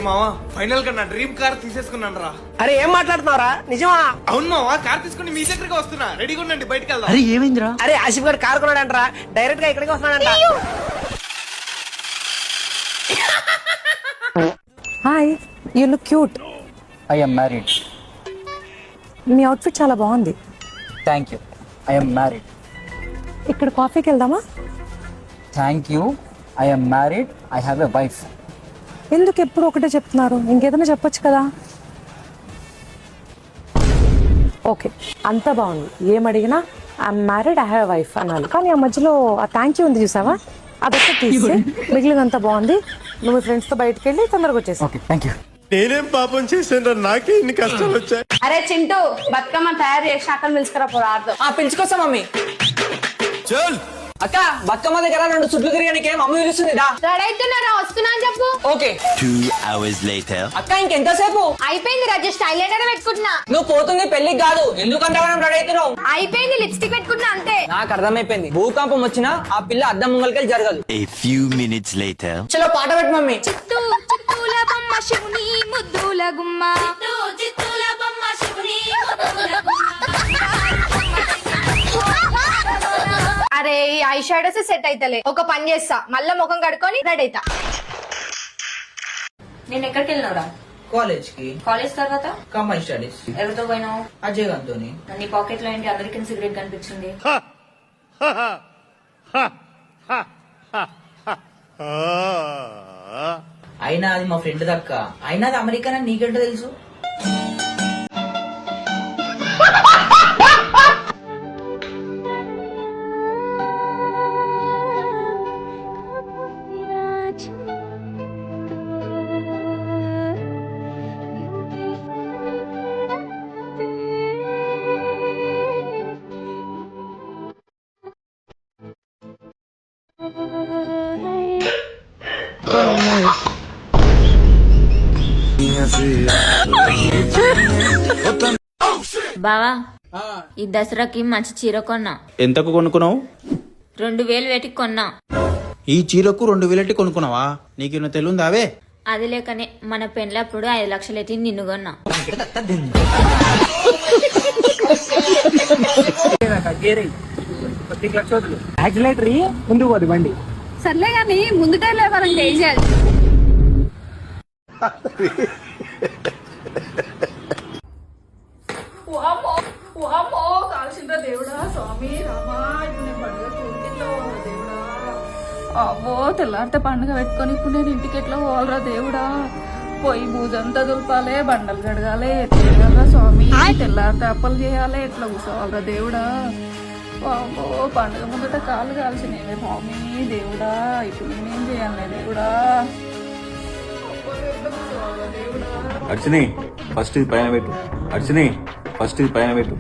మావా ఫైనల్ గా నా డ్రీమ్ కార్ తీసేసుకున్నాను రా. అరే ఏం మాట్లాడుతున్నారా? నిజమా? అవును మావా, కార్ తీసుకుని మీ దగ్గరికి వస్తున్నా. రెడీగా ఉండండి, బయటకు వెళ్దాం. అరే ఏమైందిరా? అరే ఆసిఫ్ గారు కార్ కొన్నాడంటరా, డైరెక్ట్ గా ఇక్కడికి వస్తున్నాడంట. Hi, you look cute. I am married. మీ అవుట్ఫిట్ చాలా బాగుంది. Thank you. I am married. ఇక్కడ కాఫీకి వెళ్దామా? Thank you. I am married. I have a wife. ఎందుకు ఎప్పుడు ఒకటే చెప్తున్నారు? ఇంకేదైనా చెప్పొచ్చు కదా. ఓకే, అంతా బాగుంది. ఏం అడిగినా I'm married, I have a wife అనాలి. కానీ ఆ మధ్యలో ఆ థ్యాంక్ యూ ఉంది చూసావా, అదొక తీసి మిగిలినంతా బాగుంది. నువ్వు మీ ఫ్రెండ్స్ తో బయటకు వెళ్ళి తొందరగా వచ్చేసి. Okay thank you. నేనేం పాపం చేశాను, నాకే ఇన్ని కష్టాలు వచ్చాయి. అరే చింటూ, బతుకమ్మ తయారు చేసి అక్కడ పిలుచుకురా పోరా ఆడదాం. పిలుచుకొస్తా మమ్మీ. చల్ అక్క, బతుకమ్మ దగ్గర 2 చుట్లు తిరిగానికి మమ్మీ పిలుస్తుంది. రెడీ అవుతున్నారా? వస్తున్నా అని చెప్పు. ఓకే. 2 hours later. అక్క ఇంకెంతసేపు? అయిపోయింది రాజు, స్టైల్ అయినా పెట్టుకుంటున్నా. నువ్వు పోతుంది పెళ్లికి కాదు, ఎందుకంటే మనం రెడీ అవుతున్నావు. అయిపోయింది, లిప్స్టిక్ పెట్టుకుంటున్నా అంతే. నాకు అర్థమైపోయింది, భూకంపం వచ్చినా ఆ పిల్ల అద్దం ముంగలికెళ్ళి జరగదు. A few minutes later. చలో పాట పెట్టు మమ్మీ. చిత్తూ చిత్తూల బొమ్మ శివుని ముద్దుల గుమ్మ. చిత్తూల బొమ్మ శివుని ముద్దుల గుమ్మ. అరే ఈ ఐ షాడోస్ సెట్ అయితలే. ఒక పని చేస్తా, మళ్ళా ముఖం కడుకొని రెడీ అయితా. నేను ఎక్కడికి వెళ్ళినవరా? కాలేజ్ కి. కాలేజ్ తర్వాత కామర్స్ స్టడీస్. ఎవరితో పోయినావు? అజయ్ గారితోని. నీ పాకెట్ లో ఏంటి అమెరికన్ సిగరెట్ కనిపించింది? అయినా అది మా ఫ్రెండ్ దక్క. అయినా అది అమెరికన్ అని నీకెంటో తెలుసు? బావా, ఈ దసరాకి మంచి చీర కొన్నా. ఎంతకు కొనుక్కున్నావు? 2000 వేటికి కొన్నా. ఈ చీరకు 2000 కొనుక్కున్నావా? నీకు తెలుందా అవే? అది లేకనే మన పెళ్ళప్పుడు 5 లక్షలు ఎట్టి నిన్ను కొన్నా. యాక్సిలేటర్ ముందుకు పోదు బండి. సర్లే గాని ముందు టైర్ లేవాలంటే ఏం చేయాలి? అవ్వో తెల్లారితే పండుగ పెట్టుకొని ఇప్పుడు నేను ఇంటికి ఎట్లా పోవాలరా దేవుడా? పోయి బూజంతా దులపాలి, బండలు కడగాలి, ఎట్లా స్వామి? తెల్లారితే అప్పలు చేయాలి, ఎట్లా కూర్చోవాలరా దేవుడా? అవ్వో పండుగ ముందట కాళ్ళు కాల్చినేవే స్వామి దేవుడా, ఇప్పుడు నేనేం చేయాలి దేవుడా? అర్చని ఫస్ట్ ఇది పైన పెట్టు. అర్చని ఫస్ట్ ఇది పైన పెట్టు.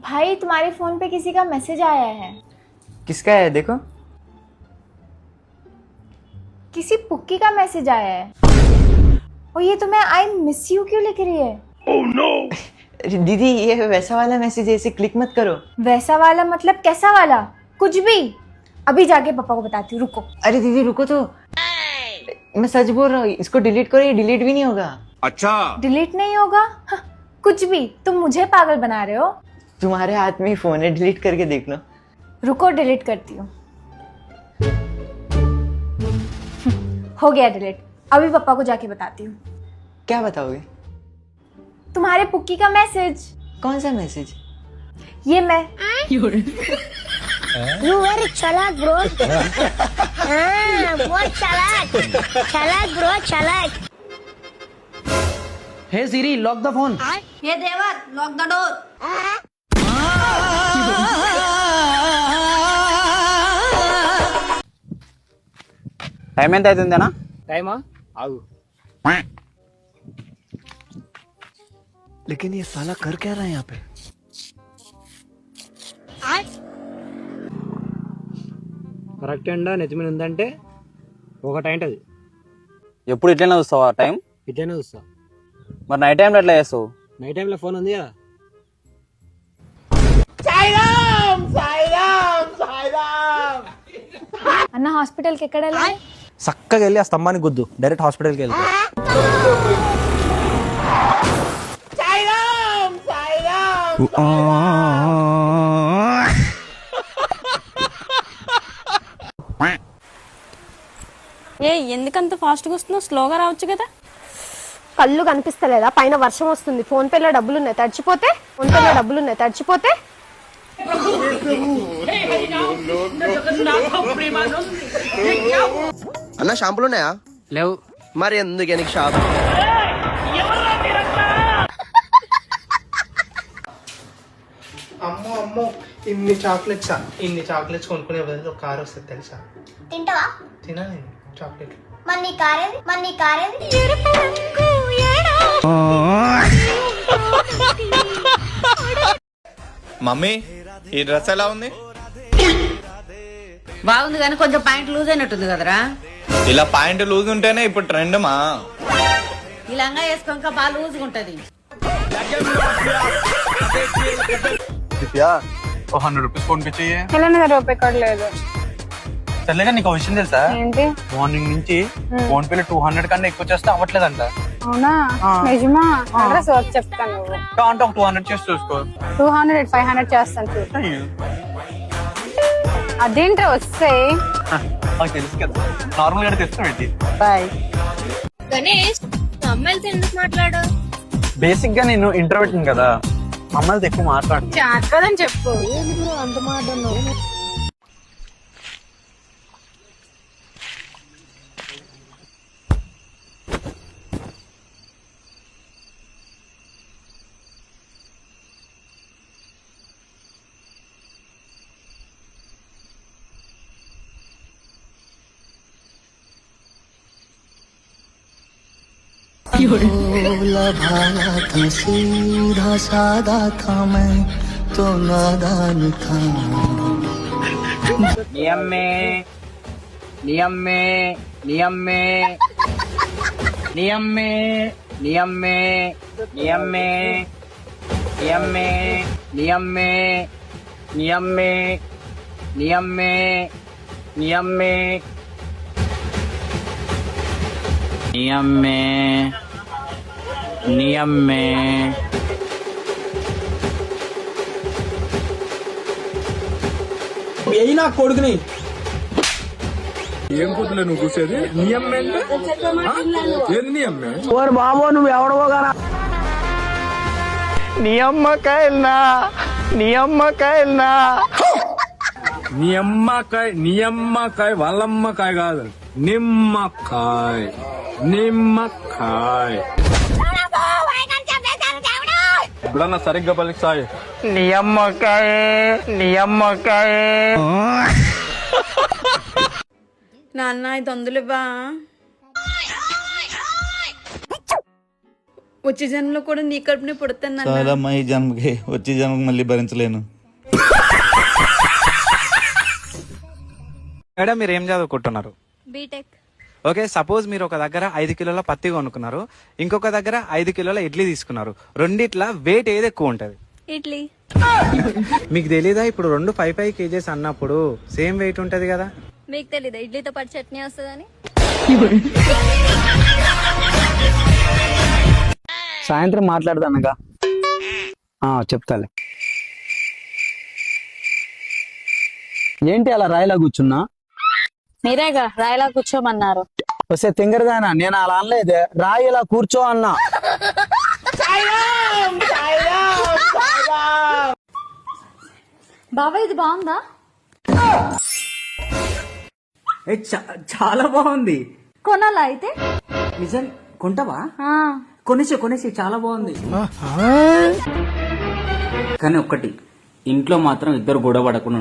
भाई तुम्हारे फोन पे किसी का मैसेज आया है. किसका है देखो? किसी पुक्की का मैसेज आया है. और ये तुम्हें आई मिस यू क्यों लिख रही है? Oh no! दीदी ये वैसा वाला मैसेज है, इसे क्लिक मत करो. वैसा वाला मतलब कैसा वाला? कुछ भी. अभी जाके पापा को बताती हूँ, रुको. अरे दीदी रुको तो, मैं सच बोल रहा हूँ, इसको डिलीट करो, ये डिलीट भी नहीं होगा. अच्छा, डिलीट नहीं होगा? हाँ, कुछ भी. तुम मुझे पागल बना रहे हो. तुम्हारे हाथ में ही फोन है, डिलीट करके देख लो. रुको डिलीट करती हूँ. हो गया डिलीट. अभी पापा को जाके बताती हूँ. क्या बताओगे? तुम्हारे पुक्की का मैसेज. कौन सा मैसेज? ये मैं. You very chalak bro. बहुत chalak. Chalak bro, chalak. Hey Siri, lock the phone. ये देवर, लॉक द डोर. టైం ఎంత అవుతుందేనా? టైమా? ఆగు. लेकिन ये साला कर क्या रहा है यहाँ पे? కరెక్ట్ ఎండా నెత్తిమీద ఉందంటే ఒకటి అయింటది. ఎప్పుడు ఇట్లనే చూస్తావా టైం? ఇట్లనే చూస్తా. మరి నైట్ టైంలో ఎట్లా చేస్తావు? నైట్ టైంలో ఫోన్ ఉంది కదా. అన్న హాస్పిటల్కి ఎక్కడ వెళ్ళాలి? చక్కగా వెళ్ళి ఆ స్తంభానికి గుద్దు, డైరెక్ట్ హాస్పిటల్కి వెళ్ళి. ఏ ఎందుకంత ఫాస్ట్గా వస్తున్నావు? స్లోగా రావచ్చు కదా. కళ్ళు కనిపిస్తలేదా? పైన వర్షం వస్తుంది. ఫోన్ పేలో డబ్బులు ఉన్నాయి, తడిచిపోతే. ఫోన్ పేలో డబ్బులు ఉన్నాయి, తడిచిపోతే. అన్న షాంపులు ఉన్నాయా? లేవు. మరి ఎందుకు నీకు షాప్? అమ్మో అమ్మో, ఇన్ని చాక్లెట్స్ కొనుక్కునే బదులు ఒక కారు వస్తుంది తెలుసా? తింటావా? తినా నేను చాక్లెట్. మరి నీ కారేది? మమ్మీ ఈ డ్రెస్ ఎలా ఉంది? బాగుంది కానీ కొంచెం పాయింట్ లూజ్ అయినట్టుంది కదరా. ఇలా పాయింట్ లూజ్ ఉంటేనే ఇప్పుడు ట్రెండ్ మా. ఈ లంగా వేసుకోక బాగా లూజ్గా ఉంటది. 100 రూపీస్ ఫోన్ పే చెయ్యి. రూపాయి కూడా లేదు. సర్లేగా నీకు విషయం తెలుసా? ఏంటి? మార్నింగ్ నుంచి ఫోన్ పేలో 200 కన్నా ఎక్కువ చేస్తే అవ్వట్లేదంట. అవునా? నిజమా? అడ్రస్ చెప్తాను. అంటే ఒక 200 చేసి చూసుకో. 200 500 చేస్తాను చూడు. అదేంటో వస్తాయి. నాకు తెలుసు కదా, నార్మల్ గా తెస్తాం ఏంటి. బాయ్. గణేష్, అమ్మాయిలతో ఎందుకు మాట్లాడు? బేసిక్ గా నేను ఇంట్రోవర్ట్ కదా, అమ్మాయిలతో ఎక్కువ మాట్లాడు. కదని చెప్పు. అంత మాట सीधा सादा था मैं तो नादान था. नियम में नियम में नियम में नियम में नियम में नियम में नियम में नियम में नियम में नियम में नियम में नियम में नियम में यही ना కొడుకుని ఏం కూతులే నువ్వు కూసేది? నియం ఏంటి? ఏది నియం? ఓర్ బాబో నువ్వు ఎవడవో గానా? నియమ్మకాయల్నా నియమ్మకాయల్నా నియమ్మకాయ వాళ్ళమ్మకాయ కాదు, నిమ్మకాయ. నిమ్మకాయ ఎప్పుడన్నా సరిగ్గా పలికి సాయి. నియమ్మకాయ నియమ్మకాయ. నాన్న ఇది అందులేవా? వచ్చే జన్మలో కూడా నీ కడుపునే పుడతాను. చాలమ్మా ఈ జన్మకి, వచ్చే జన్మకి మళ్ళీ భరించలేను. మేడం మీరు ఏం చదువుకుంటున్నారు? బీటెక్. ఓకే, సపోజ్ మీరు ఒక దగ్గర 5 కిలోల పత్తి కొనుక్కున్నారు, ఇంకొక దగ్గర 5 కిలోల ఇడ్లీ తీసుకున్నారు. రెండిట్లా వెయిట్ ఏది ఎక్కువ ఉంటది? ఇడ్లీ. మీకు తెలీదా ఇప్పుడు 2 5 kgs అన్నప్పుడు సేమ్ వెయిట్ ఉంటది కదా? మీకు తెలీదా ఇడ్లీతో పాటు చట్నీ వస్తుందని? సాయంత్రం మాట్లాడదానగా చెప్తాలే. ఏంటి అలా రాయిలా కూర్చున్నా? మీరేగా రాయిలా కూర్చోమన్నారు. వస్తే తింగరదానా, నేను అలా అనలేదే, రాయి ఇలా కూర్చో అన్నా. బాబా ఇది బాగుందా? చాలా బాగుంది. కొనాలా అయితే? నిజం కొంటావా? కొనేసి చాలా బాగుంది. కానీ ఒక్కటి, ఇంట్లో మాత్రం ఇద్దరు గొడవ పడకుండా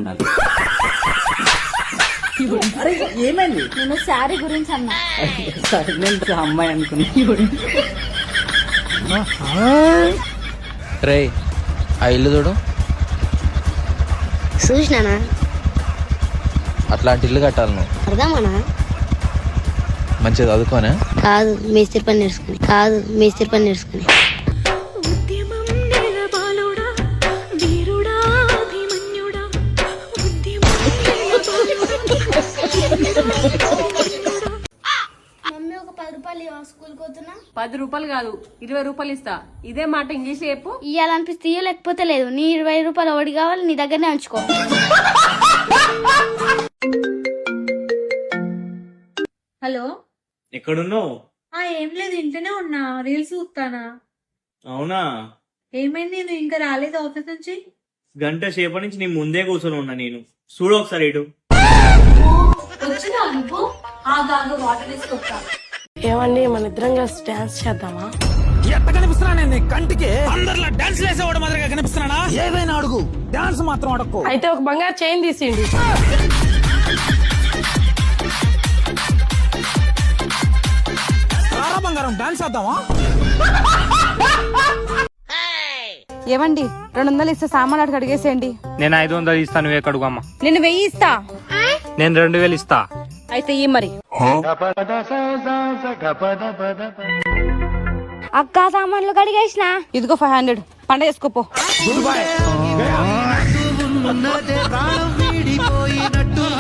ఉండాలి. ఏమైంది? నేను శారీ గురించి అన్నా. అమ్మాయి అనుకుని రే ఆ ఇల్లు చూడు, చూసినానా? అట్లాంటి ఇల్లు కట్టాలి నువ్వు. అర్థమానా? మంచిగా చదువుకోనే. కాదు మేస్త్రి పని నేర్చుకుని. రూపాయలు కాదు 20 రూపాయలు ఇస్తా. ఇదే మాట ఇంగ్లీష్ చెప్పు. ఇయ్యాలనిపిస్తే ఇయ్య, లేకపోతే లేదు. నీ 20 రూపాయలు ఒకటి కావాలి, నీ దగ్గరనే ఉంచుకో. హలో, ఎక్కడున్నావు? ఏం లేదు, ఇంటనే ఉన్నా, రీల్స్ చూస్తానా. అవునా? ఏమైంది, నువ్వు ఇంకా రాలేదు ఆఫీస్ నుంచి? గంట సేపటి నుంచి నీ ముందే కూర్చొని ఉన్నా నేను. చూడు ఒకసారి ఇటు. వచ్చినా నువ్వు? ఆగా వాటర్ తీసుకొస్తా. ఏమండి మన ఇద్దరం కలిసి డాన్స్ చేద్దామా? ఎట్ట కనిపిస్తున్నా నేను కంటికి? అందరిలో డాన్స్ వేసేవాడు మాదిరిగా కనిపిస్తున్నానా? ఏదైనా అడుగు, డాన్స్ మాత్రం అడక్కు. అయితే ఒక బంగారు చైన్ తీసిండి. రారా బంగారం, డాన్స్ చేద్దామా? ఏమండి 200 ఇస్తే సామాన్ అడిగి అడిగేసేయండి. నేను 500 ఇస్తాను, నువ్వే కడుగు. నేను 1000 ఇస్తా. నేను 2000 ఇస్తా. అయితే ఈ మరి అక్క సామాన్లు కడిగేసిన. ఇదిగో 500 పండ చేసుకోపో. Good bye.